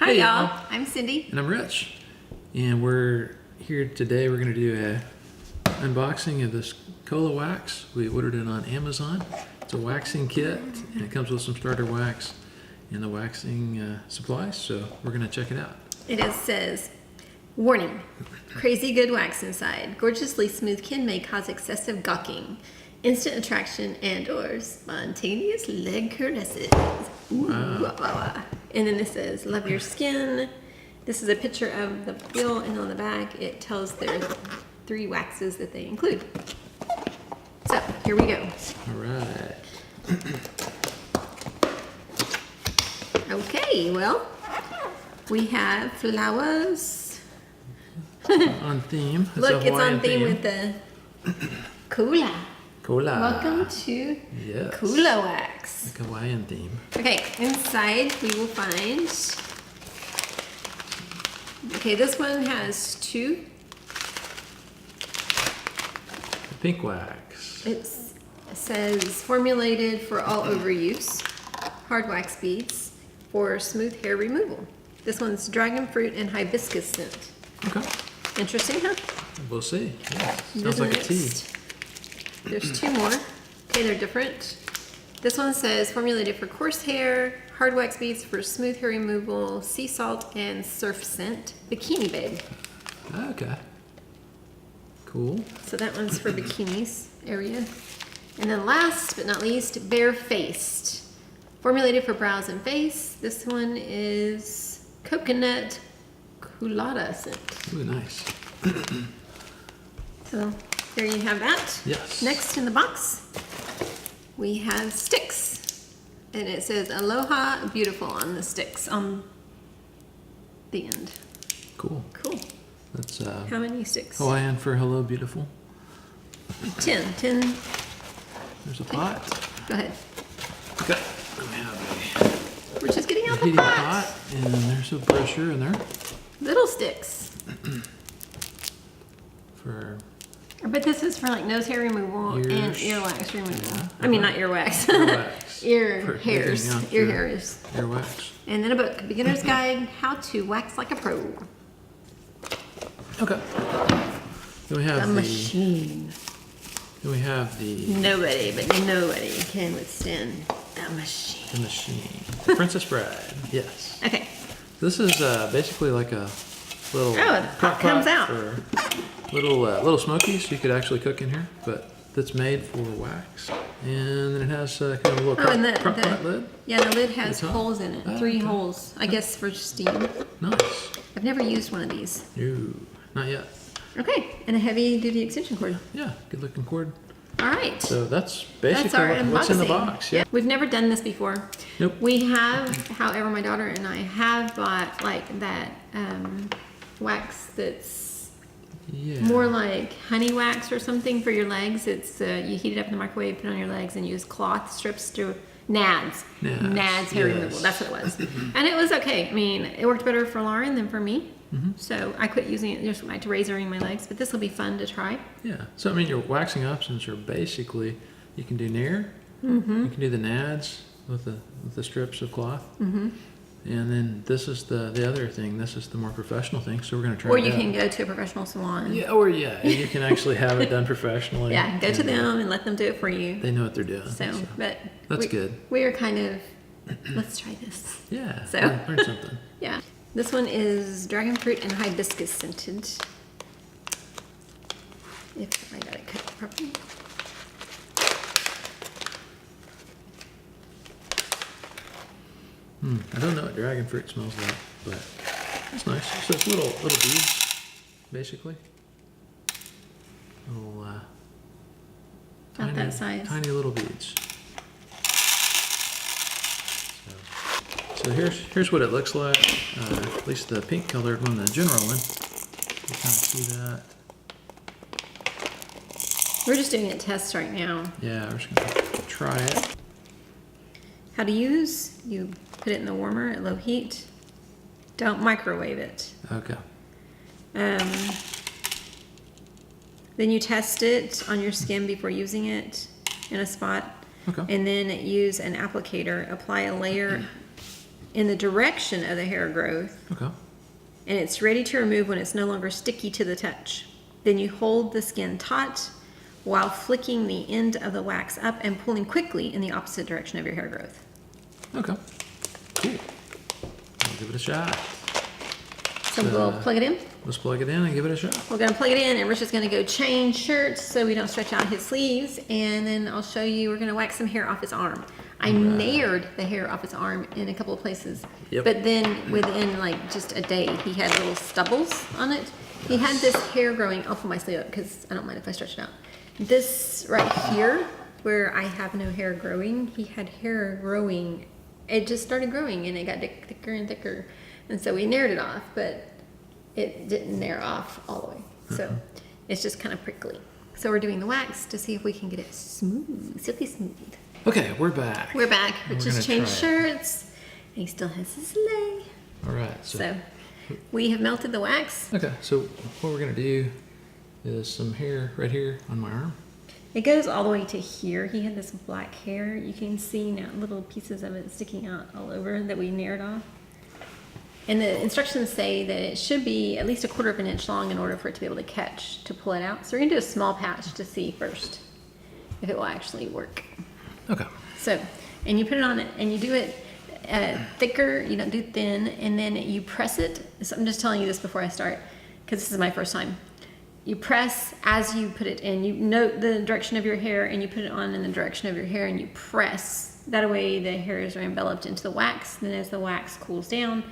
Hi y'all, I'm Cindy. And I'm Rich. And we're here today, we're going to do a unboxing of this Kolua wax. We ordered it on Amazon. It's a waxing kit and it comes with some starter wax and the waxing supplies, so we're going to check it out. Says, warning, crazy good wax inside. Gorgeously smooth kin may cause excessive gawking, instant attraction, and or spontaneous leg caresses. Ooh, wow. And then this says, love your skin. This is a picture of the peel, and on the back it tells their 3 waxes that they include. So, here we go. All right. Okay, well, we have flowers. On theme. Look, it's on theme with the Kolua. Kolua. Welcome to Yes. Kolua wax. The Hawaiian theme. Okay, inside we will find. Okay, this one has 2. The pink wax. It says formulated for all over use. Hard wax beads for smooth hair removal. This one's dragon fruit and hibiscus scent. Okay. Interesting, huh? We'll see. Yeah. Sounds like a tea. There's 2 more. Okay, they're different. This one says formulated for coarse hair, hard wax beads for smooth hair removal, sea salt, and surf scent. Bikini babe. Okay. Cool. So that one's for bikinis area. And then last but not least, bare-faced. Formulated for brows and face. This one is coconut colada scent. Ooh, nice. So there you have that. Yes. Next in the box, we have sticks. And it says Aloha Beautiful on the sticks on the end. Cool. Cool. That's How many sticks? Hawaiian for hello, beautiful. 10. There's a pot. Go ahead. Okay. We have We're just getting a out the heating pot. pot, and there's a brochure in there Little sticks. for But this is for like nose hair removal and Ears. earwax removal. Yeah. I mean, not earwax. earwax. Ear For hairs. digging out Ear your hairs. earwax. And then a book, Beginner's Guide, How to Wax Like a Pro. Okay. Then we have The machine. Then we have the Nobody, but nobody can withstand the machine. the machine. The Princess Bride. Yes. Okay. This is basically like a little Oh, the pot comes out. for little smokies you could actually cook in here, but that's made for wax. And then it has kind of a little crock pot lid. Yeah, the lid has The top? holes in it. Oh, 3 okay. holes, I guess, for steam. Nice. I've never used one of these. No, not yet. Okay, and a heavy-duty extension cord. Yeah, good looking cord. All right. So that's That's basically our what's in the unboxing. box. Yeah. We've never done this before. Nope. We have, however, my daughter and I have bought like that wax that's Yeah. more like honey wax or something for your legs. It's you heat it up in the microwave, put it on your legs, and use cloth strips to nads hair yes. removal. That's what it was, and it was okay. I mean, it worked better for Lauren than for me. So I quit using it just like to razoring my legs, but this will be fun to try. Yeah. So I mean, your waxing options are basically you can do Nair, you can do the nads with the strips of cloth, and then this is the other thing. This is the more professional thing. So we're gonna try. Or it you out. can go to a professional salon. Yeah, you can actually have it done professionally. Yeah, go to and, them and let them do it for you. They know what they're doing. So, but that's good. We are kind of, let's try this. Yeah. So. Learn something. Yeah. This one is dragon fruit and hibiscus scented. If I got it cut properly. I don't know what dragon fruit smells like, but it's nice. So it's little beads, basically. Little Not that size. Tiny little beads. So here's what it looks like. At least the pink colored one, the general one. You kind of see that. We're just doing a test right now. Yeah, we're just gonna try it. How to use, you put it in the warmer at low heat. Don't microwave it. Okay. Then you test it on your skin before using it in a spot. Okay. And then use an applicator. Apply a layer in the direction of the hair growth, Okay. and it's ready to remove when it's no longer sticky to the touch. Then you hold the skin taut while flicking the end of the wax up and pulling quickly in the opposite direction of your hair growth. Okay. Cool. I'll give it a shot. So we'll plug it in. Let's plug it in and give it a shot. We're gonna plug it in, and Rich is gonna go change shirts so we don't stretch out his sleeves, and then I'll show you, we're gonna wax some hair off his arm. I nared the hair off his arm in a couple of places, Yep. but then within like just a day, he had little stubbles on it. He had this hair growing, I'll pull my sleeve up because I don't mind if I stretch it out. This right here, where I have no hair growing, he had hair growing. It just started growing and it got thicker and thicker. And so we nared it off, but it didn't nair off all the way. So it's just kind of prickly. So we're doing the wax to see if we can get it smooth, silky smooth. Okay, we're back. We're back. And Rich we're just gonna changed try it. shirts. And he still has his lei. All right. So we have melted the wax. Okay, so what we're gonna do is some hair right here on my arm. It goes all the way to here. He had this black hair. You can see now little pieces of it sticking out all over that we nared off. And the instructions say that it should be at least 1/4 of an inch long in order for it to be able to catch, to pull it out. So we're gonna do a small patch to see first if it will actually work. Okay. So, and you put it on it, and you do it thicker, you don't do thin, and then you press it. So I'm just telling you this before I start, because this is my first time. You press as you put it in. You note the direction of your hair, and you put it on in the direction of your hair, and you press. That way the hairs are enveloped into the wax. Then as the wax cools down,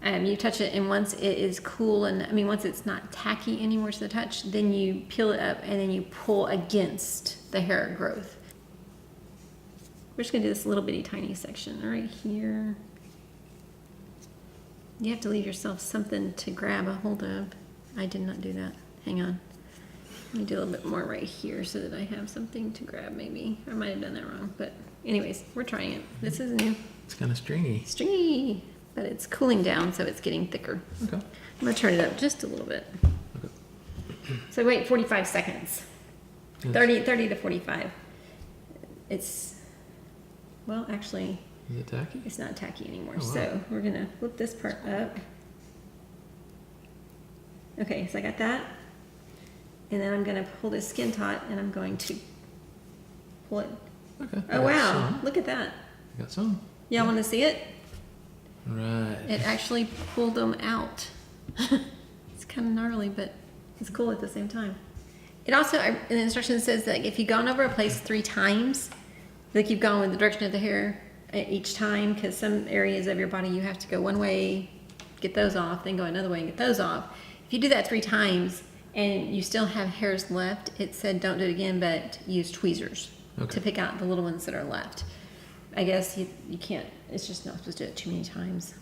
you touch it, and once it is cool, and once it's not tacky anymore to the touch, then you peel it up, and then you pull against the hair growth. We're just gonna do this little bitty tiny section right here. You have to leave yourself something to grab a hold of. I did not do that. Hang on. Let me do a little bit more right here so that I have something to grab maybe. I might have done that wrong, but anyways, we're trying it. This is new. It's kind of stringy. Stringy, but it's cooling down, so it's getting thicker. Okay. I'm gonna turn it up just a little bit. Okay. So wait 45 seconds. Yes. 30 to 45. It's, well, actually, Is it tacky? it's not tacky anymore. Oh, wow. So we're gonna flip this part up. Okay, so I got that. And then I'm gonna pull this skin taut, and I'm going to pull it. Okay. Oh wow, look at that. I got some. Y'all wanna see it? All right. It actually pulled them out. It's kind of gnarly, but it's cool at the same time. It also, in the instructions says that if you've gone over a place 3 times, like you've gone in the direction of the hair each time, because some areas of your body you have to go one way, get those off, then go another way and get those off. If you do that 3 times and you still have hairs left, it said don't do it again, but use tweezers to pick out the little ones that are left. I guess you can't, it's just not supposed to do it too many times.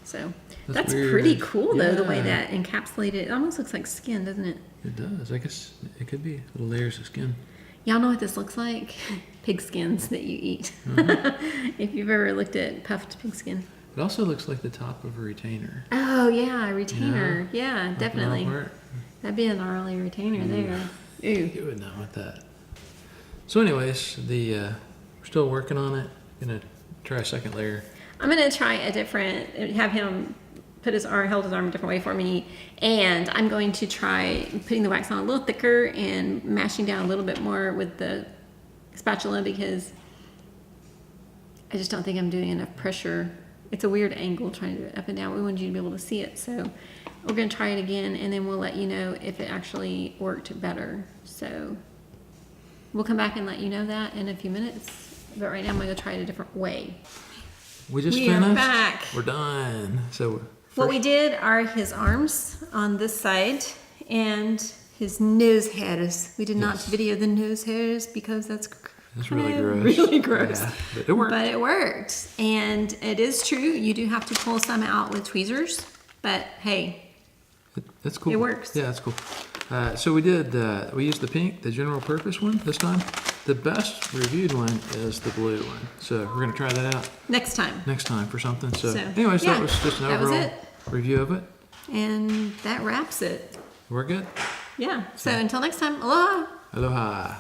So that's weird. pretty cool though, the way Yeah. that encapsulated, it almost looks like skin, doesn't it? It does. I guess it could be little layers of skin. Y'all know what this looks like? Pig skins that you eat. If you've ever looked at puffed pig skin. It also looks like the top of a retainer. Oh yeah, a retainer. Yeah, Like definitely. the part. That'd be a gnarly retainer there. Ooh. You would not want that. So anyways, we're still working on it. Gonna try a second layer. I'm gonna try a different, have him put his arm, held his arm a different way for me, and I'm going to try putting the wax on a little thicker and mashing down a little bit more with the spatula, because I just don't think I'm doing enough pressure. It's a weird angle trying to do it up and down. We wanted you to be able to see it, so we're gonna try it again, and then we'll let you know if it actually worked better. So we'll come back and let you know that in a few minutes, but right now I'm gonna try it a different way. We just We are finished. back. We're done. So What we did are his arms on this side and his nose hairs. We did not Yes. video the nose hairs because that's really kinda gross. Really gross. Yeah, but it worked. But it worked. And it is true, you do have to pull some out with tweezers. But hey, That's cool. It works. Yeah, that's cool. So we used the pink, the general purpose one this time. The best reviewed one is the blue one. So we're gonna try that out next time. next time for something. So, So, anyways, yeah, that was just an that was overall it. review of it. And that wraps it. We're good. Yeah. So until next time, aloha. Aloha.